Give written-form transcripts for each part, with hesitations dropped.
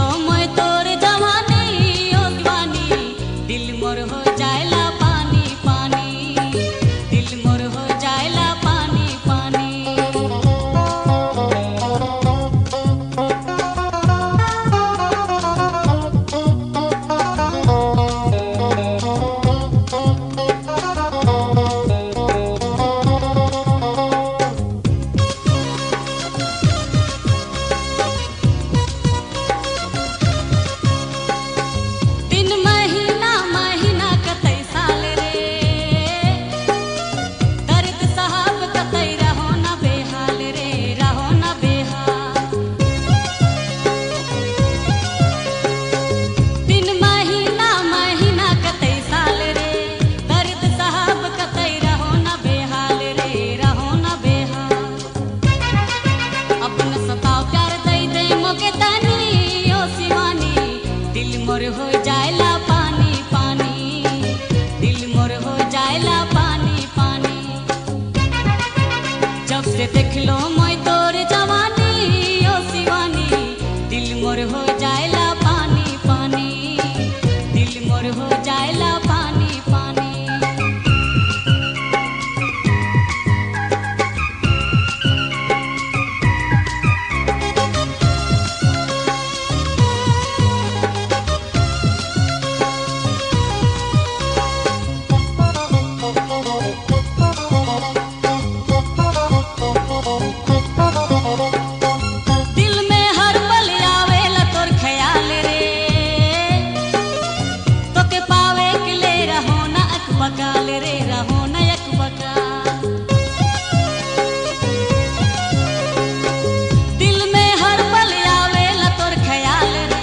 देखलो मैं तोर जवानी ओ दीवानी, दिल मोर हो जाएला पानी पानी, दिल मोर हो जाएला पानी पानी। मोर हो जाएला पानी पानी, दिल मोर हो जाएला पानी पानी। जब से देखलो मैं तोर जवानी ओ शिवानी, दिल मोर हो जाएला पानी पानी, दिल मोर हो जाएला पानी पानी। बकाल रे रहो नयक बका, दिल में हर पल आवेला तोर ख्याल रे,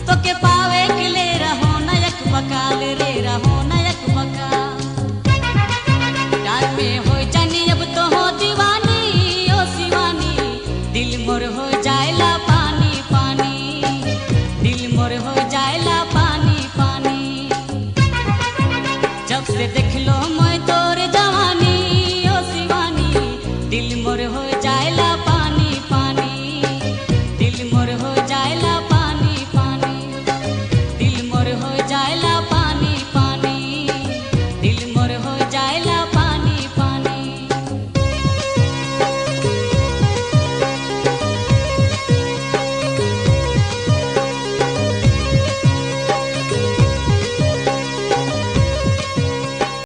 तो के पावे के ले रहो नयक बकाल रे रहो नयक बका। प्यार में हो जानी अब तो हो दीवानी ओ शिवानी, दिल मोर हो जाएला पानी पानी, दिल मोर हो